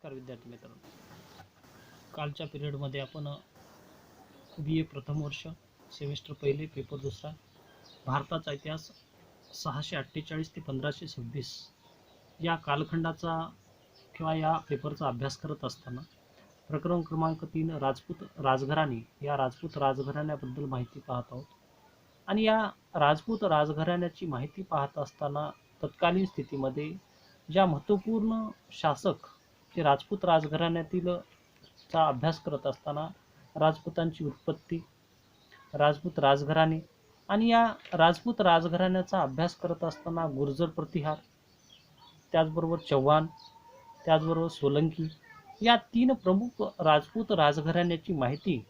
नमस्कार विद्यार्थी मित्रांनो. कालच्या पिरियडमध्ये आपण BA प्रथम वर्ष सेमिस्टर पहिले पेपर दुसरा भारताचा इतिहास 648 ते 1526 या कालखंडाचा किंवा या पेपरचा अभ्यास करत असताना प्रकरण क्रमांक 3 राजपूत राजघराणे या राजपूत राजघराण्याबद्दल माहिती पाहत आहोत. आणि या राजपूत राजघराण्याची माहिती पाहत असताना तत्कालीन स्थितीमध्ये ज्या महत्त्वपूर्ण शासक जे राजपूत राजघराण्यातील चा अभ्यास करत असताना राजपूतांची उत्पत्ती, राजपूत राजघराणे आणि या राजपूत राजघराण्याचा अभ्यास करत असताना गुर्जर प्रतिहार, त्याचबरोबर चव्हाण, त्याचबरोबर सोलंकी या 3 प्रमुख राजपूत राजघराण्याची माहिती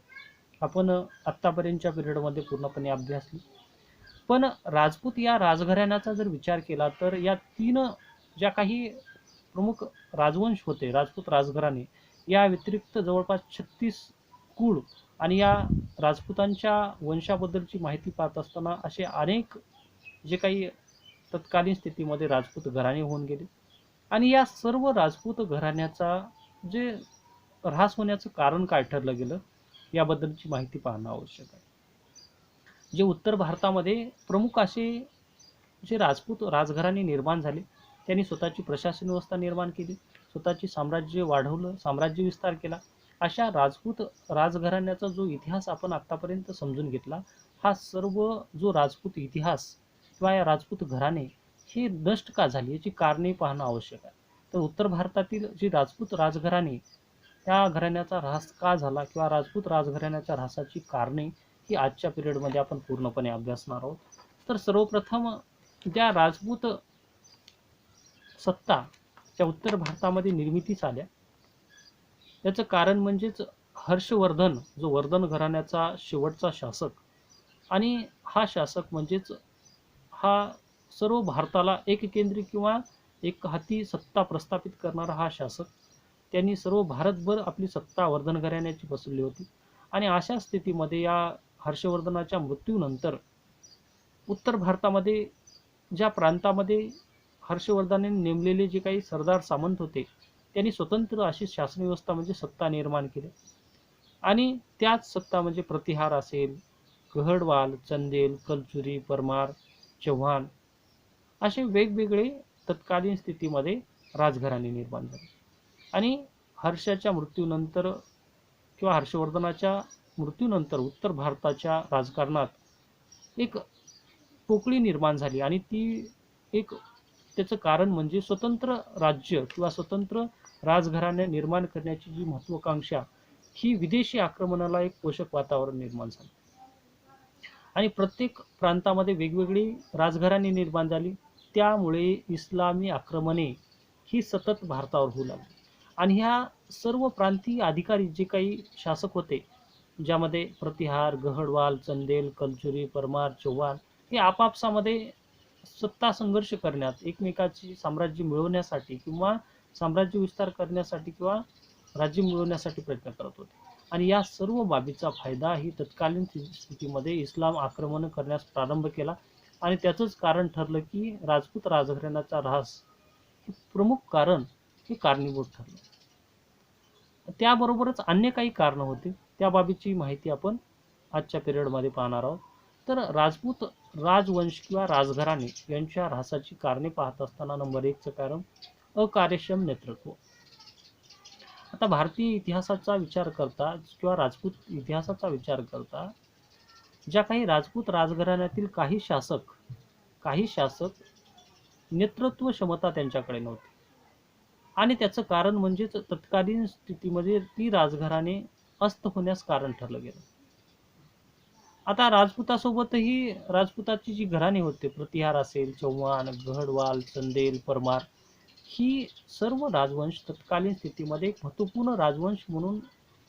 आपण आत्तापर्यंतच्या पिरियडमध्ये पूर्णपणे अभ्यासली. पण राजपूत या राजघराण्याचा जर विचार केला तर या 3 ज्या काही प्रमुख राजवंश होते राजपूत राजघराणे या व्यतिरिक्त जवळपास 36 कुळ आणि या राजपूतांच्या वंशाबद्दलची माहिती पाहत असताना असे अनेक जे काही तत्कालीन स्थितीमध्ये राजपूत घराणे होऊन गेले आणि या सर्व राजपूत घराण्याचा जे ऱ्हास होण्याचं कारण काय ठरलं गेलं याबद्दलची माहिती पाहणं आवश्यक आहे. जे उत्तर भारतामध्ये प्रमुख असे जे राजपूत राजघराणे निर्माण झाले त्यांनी स्वतःची प्रशासन व्यवस्था निर्माण केली, स्वतःचे साम्राज्य वाढवलं, साम्राज्य विस्तार केला. अशा राजपूत राजघराण्याचा जो इतिहास आपण आत्तापर्यंत समजून घेतला हा सर्व जो राजपूत इतिहास किंवा या राजपूत घराणे हे नष्ट का झाले याची कारणे पाहणं आवश्यक आहे. तर उत्तर भारतातील जी राजपूत राजघराणे त्या घराण्याचा ऱ्हास का झाला किंवा राजपूत राजघराण्याच्या ऱ्हासाची कारणे ही आजच्या पिरियडमध्ये आपण पूर्णपणे अभ्यासणार आहोत. तर सर्वप्रथम ज्या राजपूत सत्ता त्या उत्तर भारतामध्ये निर्मितीस आल्या याचं कारण म्हणजेच हर्षवर्धन जो वर्धन घराण्याचा शेवटचा शासक आणि हा शासक म्हणजेच हा सर्व भारताला एककेंद्री किंवा एक हाती सत्ता प्रस्थापित करणारा हा शासक त्यांनी सर्व भारतभर आपली सत्ता वर्धन घराण्याची बसवली होती. आणि अशा स्थितीमध्ये या हर्षवर्धनाच्या मृत्यूनंतर उत्तर भारतामध्ये ज्या प्रांतामध्ये हर्षवर्धनाने नेमलेले जे काही सरदार सामंत होते त्यांनी स्वतंत्र अशी शासन व्यवस्था म्हणजे सत्ता निर्माण केली आणि त्याच सत्ता म्हणजे प्रतिहार असेल, गहडवाल, चंदेल, कलचुरी, परमार, चव्हाण असे वेगवेगळे तत्कालीन स्थितीमध्ये राजघराणे निर्माण झाले. आणि हर्षाच्या मृत्यूनंतर किंवा हर्षवर्धनाच्या मृत्यूनंतर उत्तर भारताच्या राजकारणात एक पोकळी निर्माण झाली आणि ती एक त्याचं कारण म्हणजे स्वतंत्र राज्य किंवा स्वतंत्र राजघराणे निर्माण करण्याची जी महत्त्वाकांक्षा ही विदेशी आक्रमणाला एक पोषक वातावरण निर्माण झालं आणि प्रत्येक प्रांतामध्ये वेगवेगळी राजघराणे निर्माण झाली. त्यामुळे इस्लामी आक्रमणे ही सतत भारतावर होऊ लागली आणि ह्या सर्व प्रांतीय अधिकारी जे काही शासक होते ज्यामध्ये प्रतिहार, गहडवाल, चंदेल, कलचुरी, परमार, चव्हाण हे आपापसामध्ये सत्ता संघर्ष करण्यात एकमेकाची साम्राज्य मिळवण्यासाठी किंवा साम्राज्य विस्तार करण्यासाठी किंवा राज्य मिळवण्यासाठी प्रयत्न करत होते. आणि या सर्व बाबीचा फायदा ही तत्कालीन स्थितीमध्ये इस्लाम आक्रमण करण्यास प्रारंभ केला आणि त्याचंच कारण ठरलं की राजपूत राजघराण्याचा ऱ्हास हे प्रमुख कारण हे कारणीभूत ठरलं. त्याबरोबरच अन्य काही कारणं होती त्या बाबीची माहिती आपण आजच्या पिरियडमध्ये पाहणार आहोत. तर राजपूत राजवंश किंवा राजघराणे यांच्या ऱ्हासाची कारणे पाहत असताना नंबर 1चं कारण अकार्यक्षम नेतृत्व. आता भारतीय इतिहासाचा विचार करता किंवा राजपूत इतिहासाचा विचार करता ज्या काही राजपूत राजघराण्यातील काही शासक नेतृत्व क्षमता त्यांच्याकडे नव्हती आणि त्याचं कारण म्हणजेच तत्कालीन स्थितीमध्ये ती राजघराणे अस्त होण्यास कारण ठरलं गेलं. आता राजपुतासोबतही राजपुताची जी घराणे होते प्रतिहार असेल, चव्हाण, गहडवाल, चंदेल, परमार ही सर्व राजवंश तत्कालीन स्थितीमध्ये एक महत्त्वपूर्ण राजवंश म्हणून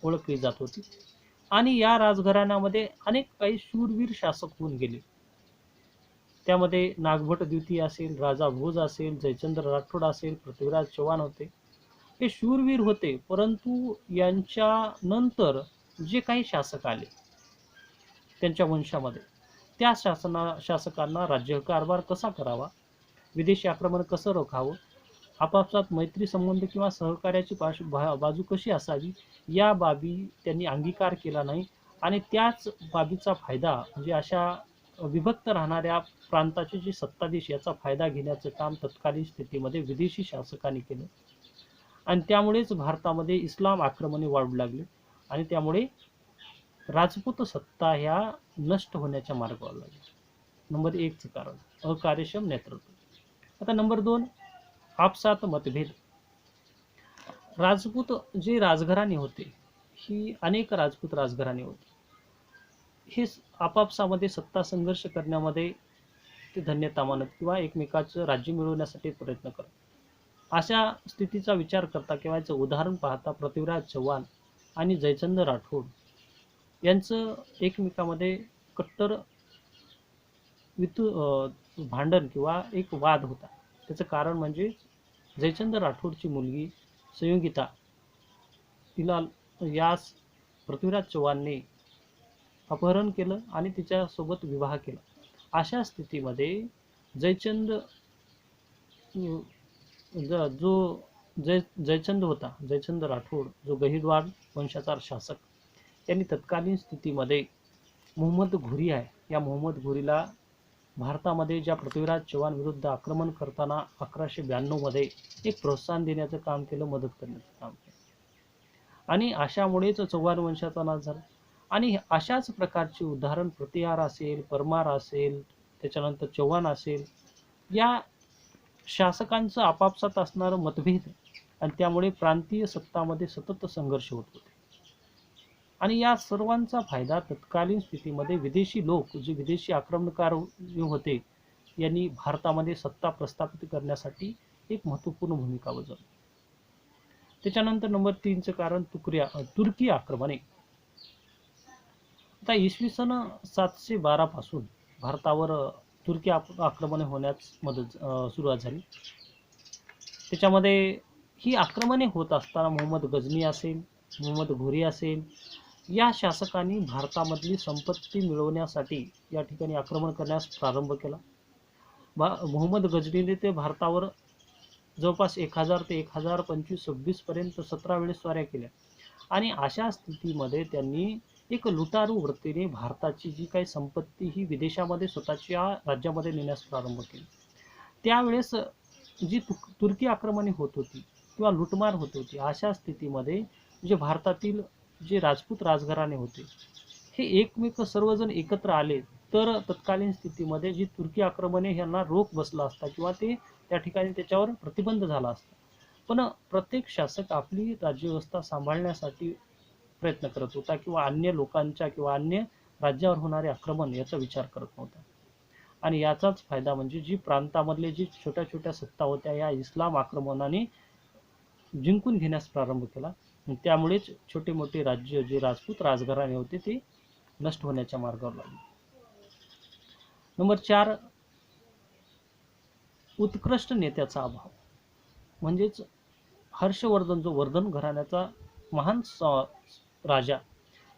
ओळखली जात होती आणि या राजघराण्यामध्ये अनेक काही शूरवीर शासक होऊन गेले. त्यामध्ये नागभट द्वितीय असेल, राजा भोज असेल, जयचंद्र राठोड असेल, पृथ्वीराज चव्हाण होते. हे शूरवीर होते परंतु यांच्या नंतर जे काही शासक आले त्यांच्या वंशामध्ये त्या शासकांना राज्यकारभार कसा करावा, विदेशी आक्रमण कसं रोखावं आपापसात मैत्री संबंध किंवा सहकार्याची बाजू कशी असावी या बाबी त्यांनी अंगीकार केला नाही आणि त्याच बाबीचा फायदा म्हणजे अशा विभक्त राहणाऱ्या प्रांताचे जे सत्ताधीश याचा फायदा घेण्याचं काम तत्कालीन स्थितीमध्ये विदेशी शासकांनी केलं आणि त्यामुळेच भारतामध्ये इस्लाम आक्रमणे वाढू लागली आणि त्यामुळे राजपूत सत्ता ह्या नष्ट होण्याच्या मार्गावर लागल्या. नंबर 1चं कारण अकार्यक्षम नेतृत्व. आता नंबर 2 आपसात मतभेद. राजपूत जे राजघराणे होते ही अनेक राजपूत राजघराणे होती. हे आपापसामध्ये सत्ता संघर्ष करण्यामध्ये ते धन्यता मानत किंवा एकमेकाचं राज्य मिळवण्यासाठी प्रयत्न करत. अशा स्थितीचा विचार करता किंवा याचं उदाहरण पाहता पृथ्वीराज चव्हाण आणि जयचंद राठोड यांचं एकमेकामध्ये कट्टर भांडण किंवा एक वाद होता. त्याचं कारण म्हणजे जयचंद राठोडची मुलगी संयोगिता तिला यास पृथ्वीराज चव्हाणने अपहरण केलं आणि तिच्यासोबत विवाह केला. अशा स्थितीमध्ये जयचंद जयचंद होता, जयचंद राठोड जो गहिरवाड वंशाचा शासक, त्यांनी तत्कालीन स्थितीमध्ये मोहम्मद घोरी आहे या मोहम्मद घोरीला भारतामध्ये ज्या पृथ्वीराज चव्हाण विरुद्ध आक्रमण करताना 1192 मध्ये एक प्रोत्साहन देण्याचं काम केलं, मदत करण्याचं काम केलं आणि अशामुळेच चव्हाण वंशाचा नाश झाला. आणि अशाच प्रकारचे उदाहरण प्रतिहार असेल, परमार असेल, त्याच्यानंतर चव्हाण असेल, या शासकांचं आपापसात असणारं मतभेद आणि त्यामुळे प्रांतीय सत्तामध्ये सतत संघर्ष होत होते आणि या सर्वांचा फायदा तत्कालीन स्थितीमध्ये विदेशी लोक जे विदेशी आक्रमणकार होते यांनी भारतामध्ये सत्ता प्रस्थापित करण्यासाठी एक महत्त्वपूर्ण भूमिका बजावली. त्याच्यानंतर नंबर 3चं कारण तुर्की आक्रमणे. आता इसवी सन 712 पासून भारतावर तुर्की आक्रमणे होण्यास सुरुवात झाली. त्याच्यामध्ये ही आक्रमणे होत असताना मोहम्मद गजनी असेल, मोहम्मद घोरी असेल, या शासकांनी भारतामधली संपत्ती मिळवण्यासाठी या ठिकाणी आक्रमण करण्यास प्रारंभ केला. मोहम्मद गजनीने ते भारतावर जवळपास 1000 ते 1025-26 पर्यंत 17 वेळेस स्वाऱ्या केल्या आणि अशा स्थितीमध्ये त्यांनी एक लुटारू वृत्तीने भारताची जी काही संपत्ती ही विदेशामध्ये स्वतःच्या राज्यामध्ये नेण्यास प्रारंभ केली. त्यावेळेस जी तुर्की आक्रमणे होत होती किंवा लुटमार होत होती, अशा स्थितीमध्ये जे भारतातील जे राजपूत राजघराणे होते हे एकमेक सर्वजण एकत्र आले तर तत्कालीन स्थितीमध्ये जी तुर्की आक्रमणे यांना रोख बसला असता किंवा ते त्या ठिकाणी त्याच्यावर प्रतिबंध झाला असता. पण प्रत्येक शासक आपली राज्यव्यवस्था सांभाळण्यासाठी प्रयत्न करत होता किंवा अन्य लोकांच्या किंवा अन्य राज्यावर होणारे आक्रमण याचा विचार करत नव्हता आणि याचाच फायदा म्हणजे जी प्रांतामधले जी छोट्या छोट्या सत्ता होत्या या इस्लाम आक्रमणाने जिंकून घेण्यास प्रारंभ केला. त्यामुळेच छोटे मोठे राज्य जे राजपूत राजघराणे होते ते नष्ट होण्याच्या मार्गावर लागले. नंबर 4 उत्कृष्ट नेत्याचा अभाव. म्हणजेच हर्षवर्धन जो वर्धन घराण्याचा महान राजा,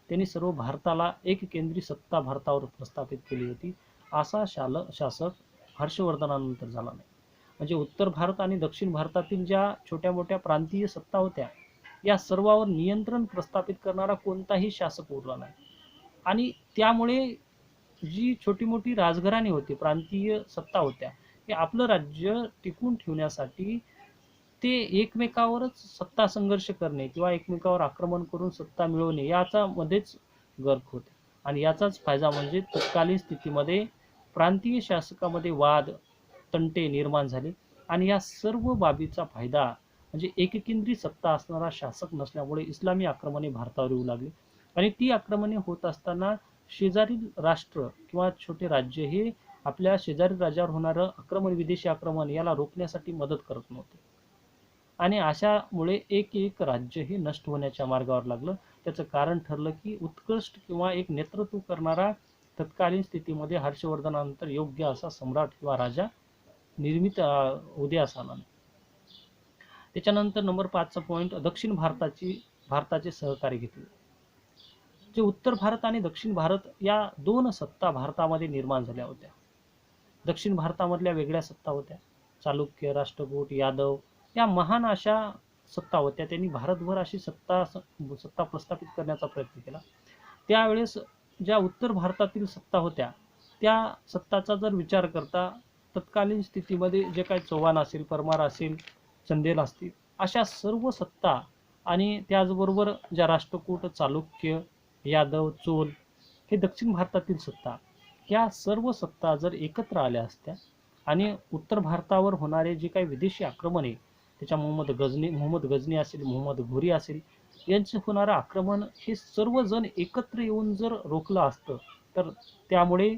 त्यांनी सर्व भारताला एक केंद्री सत्ता भारतावर प्रस्थापित केली होती. असा शासक हर्षवर्धनानंतर झाला नाही. म्हणजे उत्तर भारत आणि दक्षिण भारतातील ज्या छोट्या मोठ्या प्रांतीय सत्ता होत्या या सर्वावर नियंत्रण प्रस्थापित करणारा कोणताही शासक उरला नाही आणि त्यामुळे जी छोटी मोठी राजघराणी होती, प्रांतीय सत्ता होत्या, हे आपलं राज्य टिकून ठेवण्यासाठी ते एकमेकावरच सत्ता संघर्ष करणे किंवा एकमेकावर आक्रमण करून सत्ता मिळवणे याचा मध्येच गर्क होते आणि याचाच फायदा म्हणजे तत्कालीन स्थितीमध्ये प्रांतीय शासकामध्ये वाद तंटे निर्माण झाले आणि या सर्व बाबीचा फायदा म्हणजे एककेंद्री सत्ता असणारा शासक नसल्यामुळे इस्लामी आक्रमणे भारतावर येऊ लागली आणि ती आक्रमणे होत असताना शेजारील राष्ट्र किंवा छोटे राज्य हे आपल्या शेजारी राज्यावर होणारं आक्रमण, विदेशी आक्रमण याला रोखण्यासाठी मदत करत नव्हते आणि अशामुळे एक राज्य हे नष्ट होण्याच्या मार्गावर लागलं. त्याचं कारण ठरलं की उत्कृष्ट किंवा एक नेतृत्व करणारा तत्कालीन स्थितीमध्ये हर्षवर्धनानंतर योग्य असा सम्राट किंवा राजा निर्मित उदयास आला नाही. त्याच्यानंतर नंबर 5चा पॉईंट दक्षिण भारताचे सहकार्य घेतले. जे उत्तर भारत आणि दक्षिण भारत या दोन सत्ता भारतामध्ये निर्माण झाल्या होत्या. दक्षिण भारतामधल्या वेगळ्या सत्ता होत्या, चालुक्य, राष्ट्रकूट, यादव या महान अशा सत्ता होत्या. त्यांनी भारतभर अशी सत्ता सत्ता प्रस्थापित करण्याचा प्रयत्न केला. त्यावेळेस ज्या उत्तर भारतातील सत्ता होत्या त्या सत्ताचा जर विचार करता तत्कालीन स्थितीमध्ये जे काही चव्हाण असेल, परमार असेल, चंदेल असतील, अशा सर्व सत्ता आणि त्याचबरोबर ज्या राष्ट्रकूट, चालुक्य, यादव, चोल हे दक्षिण भारतातील सत्ता, या सर्व सत्ता जर एकत्र आल्या असत्या आणि उत्तर भारतावर होणारे जे काही विदेशी आक्रमण आहे, त्याच्या मोहम्मद गजनी असेल, मोहम्मद घोरी असेल, यांचं होणारं आक्रमण हे सर्वजण एकत्र येऊन जर रोखलं असतं तर त्यामुळे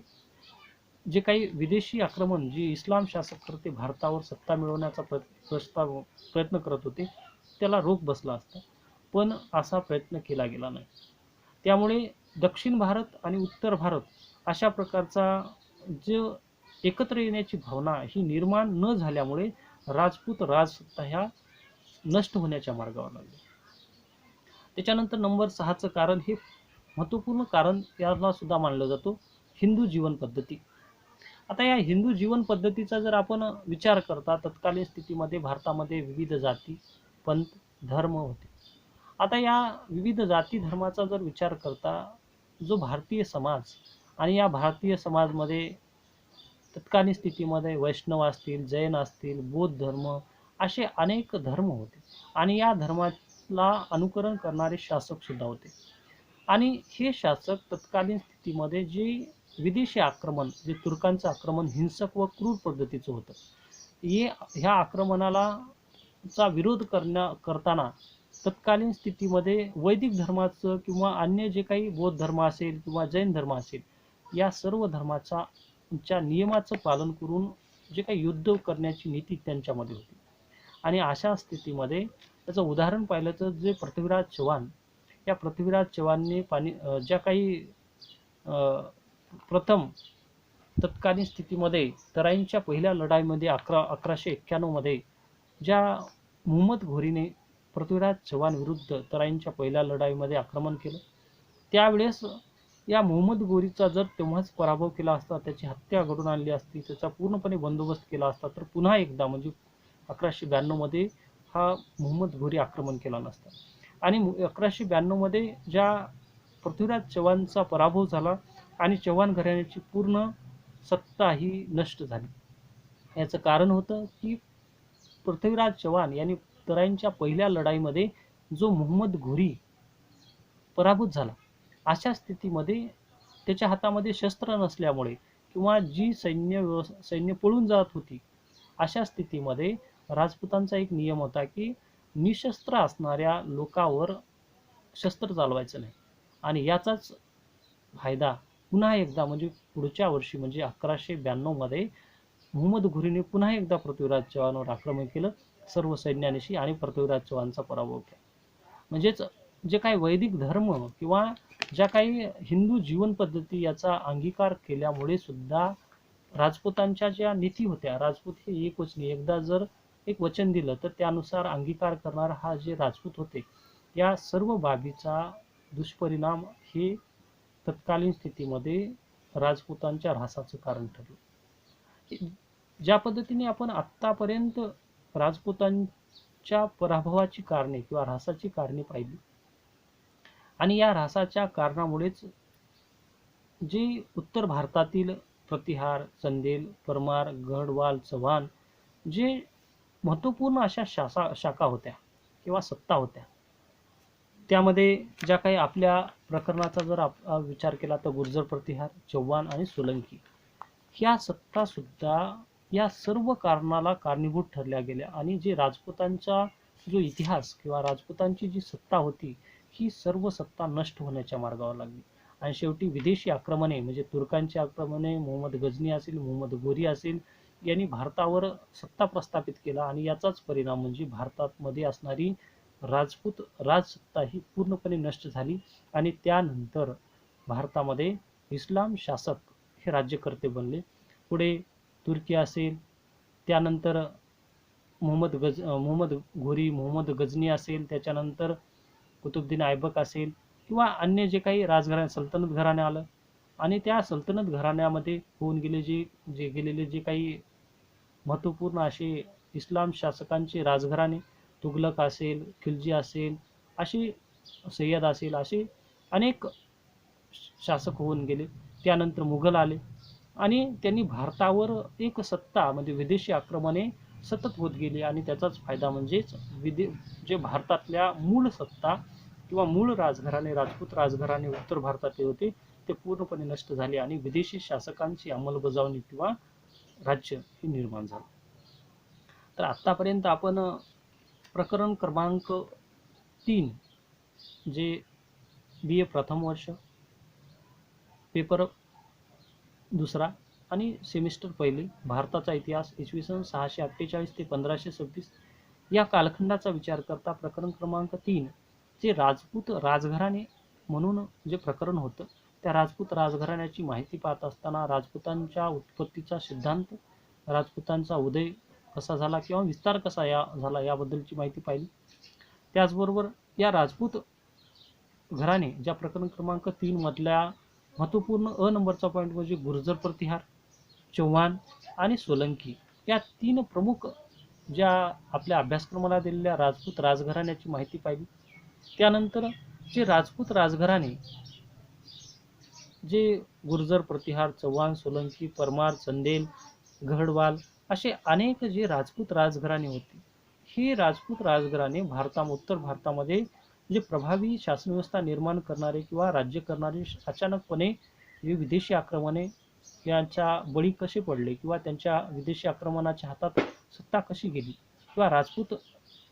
जे काही विदेशी आक्रमण जे इस्लाम शासककर्ते भारतावर सत्ता मिळवण्याचा प्रयत्न करत होते त्याला रोख बसला असता. पण असा प्रयत्न केला गेला नाही. त्यामुळे दक्षिण भारत आणि उत्तर भारत अशा प्रकारचा जो एकत्र येण्याची भावना ही निर्माण न झाल्यामुळे राजपूत राजसत्ता ह्या नष्ट होण्याच्या मार्गावर लागल्या. त्याच्यानंतर नंबर 6चं कारण हे महत्त्वपूर्ण कारण याला सुद्धा मानलं जातो हिंदू जीवन पद्धती. आता या हिंदू जीवन पद्धतीचा जर आपण विचार करता तत्कालीन स्थितीमध्ये भारतामध्ये विविध जाती, पंथ, धर्म होते. आता या विविध जाती धर्माचा जर विचार करता जो भारतीय समाज आणि या भारतीय समाजमध्ये तत्कालीन स्थितीमध्ये वैष्णव असतील, जैन असतील, बौद्ध धर्म असे अनेक धर्म होते आणि या धर्माला अनुकरण करणारे शासक सुद्धा होते. आणि हे शासक तत्कालीन स्थितीमध्ये जे विदेशी आक्रमण, जे तुर्कांचं आक्रमण हिंसक व क्रूर पद्धतीचं होतं, ह्या आक्रमणाला चा विरोध करताना तत्कालीन स्थितीमध्ये वैदिक धर्माचं किंवा अन्य जे काही बौद्ध धर्म असेल किंवा जैन धर्म असेल या सर्व धर्माच्या नियमाचं पालन करून जे काही युद्ध करण्याची नीती त्यांच्यामध्ये होती. आणि अशा स्थितीमध्ये त्याचं उदाहरण पाहिलं तर जे पृथ्वीराज चव्हाण, या पृथ्वीराज चव्हाणने ज्या काही प्रथम तत्कालीन स्थितीमध्ये तराईंच्या पहिल्या लढाईमध्ये 1191 मध्ये ज्या मोहम्मद घोरीने पृथ्वीराज चव्हाण विरुद्ध तराईंच्या पहिल्या लढाईमध्ये आक्रमण केलं, त्यावेळेस या मोहम्मद घोरीचा जर तेव्हाच पराभव केला असता, त्याची हत्या घडून आणली असती, त्याचा पूर्णपणे बंदोबस्त केला असता तर पुन्हा एकदा म्हणजे 1192 मध्ये हा मोहम्मद घोरी आक्रमण केला नसता. आणि 1192 मध्ये ज्या पृथ्वीराज चव्हाणचा पराभव झाला आणि चव्हाण घराण्याची पूर्ण सत्ता ही नष्ट झाली. याचं कारण होतं की पृथ्वीराज चव्हाण यांनी तराईंच्या पहिल्या लढाईमध्ये जो मोहम्मद घोरी पराभूत झाला, अशा स्थितीमध्ये त्याच्या हातामध्ये शस्त्र नसल्यामुळे किंवा जी सैन्य पळून जात होती, अशा स्थितीमध्ये राजपुतांचा एक नियम होता की निशस्त्र असणाऱ्या लोकांवर शस्त्र चालवायचं नाही. आणि याचाच फायदा पुन्हा एकदा म्हणजे पुढच्या वर्षी म्हणजे 1192 मध्ये मोहम्मद घोरीने पुन्हा एकदा पृथ्वीराज चव्हाणवर आक्रमण केलं सर्व सैन्यानिशी आणि पृथ्वीराज चव्हाणचा पराभव केला. म्हणजेच जे काही वैदिक धर्म किंवा ज्या काही हिंदू जीवन पद्धती याचा अंगीकार केल्यामुळे सुद्धा राजपुतांच्या ज्या नीती होत्या, राजपूत हे एकवचनी, एकदा जर एक वचन दिलं तर त्यानुसार अंगीकार करणारा हा जे राजपूत होते, या सर्व बाबीचा दुष्परिणाम हे तत्कालीन स्थितीमध्ये राजपुतांच्या ऱ्हासाचं कारण ठरलं. ज्या पद्धतीने आपण आत्तापर्यंत राजपुतांच्या पराभवाची कारणे किंवा ऱ्हासाची कारणे पाहिली आणि या ऱ्हासाच्या कारणामुळेच जे उत्तर भारतातील प्रतिहार, चंदेल, परमार, गढवाल, चव्हाण जे महत्त्वपूर्ण अशा शाखा होत्या किंवा सत्ता होत्या, त्यामध्ये ज्या काही आपल्या प्रकरणाचा जर विचार केला तर गुर्जर प्रतिहार, चव्हाण आणि सोलंकी ह्या सत्ता सुद्धा या सर्व कारणाला कारणीभूत ठरल्या गेल्या. आणि जे राजपुतांचा जो इतिहास किंवा राजपुतांची जी सत्ता होती ही सर्व सत्ता नष्ट होण्याच्या मार्गावर लागली. आणि शेवटी विदेशी आक्रमणे म्हणजे तुर्कांची आक्रमणे, मोहम्मद गजनी असेल, मोहम्मद घोरी असेल यांनी भारतावर सत्ता प्रस्थापित केला आणि याचाच परिणाम म्हणजे भारतामध्ये असणारी राजपूत राजसत्ता ही पूर्णपणे नष्ट झाली. आणि त्यानंतर भारतामध्ये इस्लाम शासक हे राज्यकर्ते बनले. पुढे तुर्की असेल, त्यानंतर मोहम्मद घोरी, मोहम्मद गजनी असेल, त्याच्यानंतर कुतुबुद्दीन ऐबक असेल किंवा अन्य जे काही राजघराणे सल्तनत घराणे आलं आणि त्या सल्तनत घराण्यामध्ये होऊन गेलेले जे काही महत्त्वपूर्ण असे इस्लाम शासकांची राजघराणे, तुघलक असेल, खिलजी असेल, अशी सय्यद असेल, असे अनेक शासक होऊन गेले. त्यानंतर मुघल आले आणि त्यांनी भारतावर एक सत्ता म्हणजे विदेशी आक्रमणे सतत होत गेली आणि त्याचाच फायदा म्हणजेच जे भारतातल्या मूळ सत्ता किंवा मूळ राजघराणे, राजपूत राजघराणे उत्तर भारतातले होते, ते पूर्णपणे नष्ट झाले आणि विदेशी शासकांची अंमलबजावणी किंवा राज्य हे निर्माण झालं. तर आतापर्यंत आपण प्रकरण क्रमांक 3 जे BA प्रथम वर्ष पेपर दुसरा आणि सेमिस्टर पहिले भारताचा इतिहास इसवी सन 648 ते 1526 या कालखंडाचा विचार करता प्रकरण क्रमांक 3 जे राजपूत राजघराणे म्हणून जे प्रकरण होतं, त्या राजपूत राजघराण्याची माहिती पाहत असताना राजपूतांच्या उत्पत्तीचा सिद्धांत, राजपूतांचा उदय कसा झाला किंवा विस्तार कसा झाला याबद्दलची माहिती पाहिली. त्याचबरोबर या राजपूत घराणे ज्या प्रकरण क्रमांक 3 मधल्या महत्त्वपूर्ण नंबरचा पॉईंट म्हणजे गुर्जर प्रतिहार, चव्हाण आणि सोलंकी या 3 प्रमुख ज्या आपल्या अभ्यासक्रमाला दिलेल्या राजपूत राजघराण्याची माहिती पाहिली. त्यानंतर जे राजपूत राजघराणे जे गुर्जर प्रतिहार, चव्हाण, सोलंकी, परमार, चंदेल, गहडवाल असे अनेक जे राजपूत राजघराणे होते, हे राजपूत राजघराणे उत्तर भारतामध्ये जे प्रभावी शासन व्यवस्था निर्माण करणारे किंवा राज्य करणारे अचानकपणे जे विदेशी आक्रमणे यांच्या बळी कसे पडले किंवा त्यांच्या विदेशी आक्रमणाच्या हातात सत्ता कशी गेली किंवा राजपूत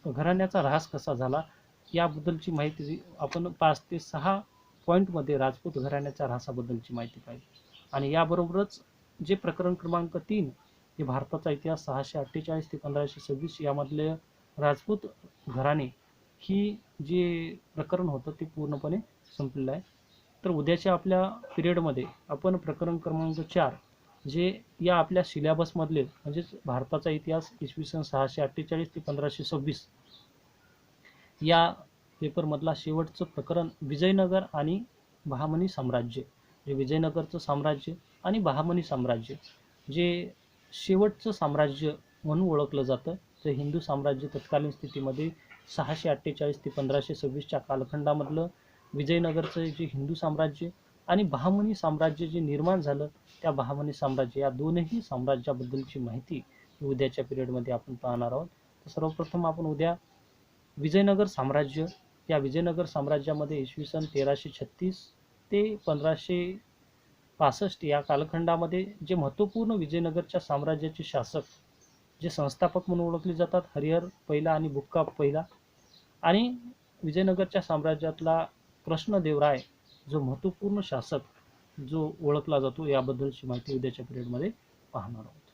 घराण्याचा ऱ्हास कसा झाला याबद्दलची माहिती आपण 5 ते 6 पॉईंटमध्ये राजपूत घराण्याच्या ऱ्हासाबद्दलची माहिती पाहिली. आणि याबरोबरच जे प्रकरण क्रमांक 3 हे भारताचा इतिहास 648 ते 1526 यामधले राजपूत घराणे ही जे प्रकरण होतं ते पूर्णपणे संपलेलं आहे. तर उद्याच्या आपल्या पिरियडमध्ये आपण प्रकरण क्रमांक 4 जे या आपल्या सिलेबसमधले म्हणजेच भारताचा इतिहास इसवी सन 648 ते 1526 या पेपरमधला शेवटचं प्रकरण विजयनगर आणि बहामनी साम्राज्य, जे विजयनगरचं साम्राज्य आणि बहामनी साम्राज्य जे शेवटचं साम्राज्य म्हणून ओळखलं जातं, तर हिंदू साम्राज्य तत्कालीन स्थितीमध्ये 648 ते 1526च्या कालखंडामधलं विजयनगरचं जे हिंदू साम्राज्य आणि बहामनी साम्राज्य जे निर्माण झालं, त्या बहामनी साम्राज्य या दोनही साम्राज्याबद्दलची माहिती उद्याच्या पिरियडमध्ये आपण पाहणार आहोत. तर सर्वप्रथम आपण उद्या विजयनगर साम्राज्य, या विजयनगर साम्राज्यामध्ये इसवी सन 1336 ते 1565 या कालखंडामध्ये जे महत्त्वपूर्ण विजयनगरच्या साम्राज्याचे शासक जे संस्थापक म्हणून ओळखले जातात, हरिहर पहिला आणि बुक्का पहिला, आणि विजयनगरच्या साम्राज्यातला कृष्णदेवराय जो महत्त्वपूर्ण शासक जो ओळखला जातो याबद्दलची माहिती उद्याच्या पिरियडमध्ये पाहणार आहोत.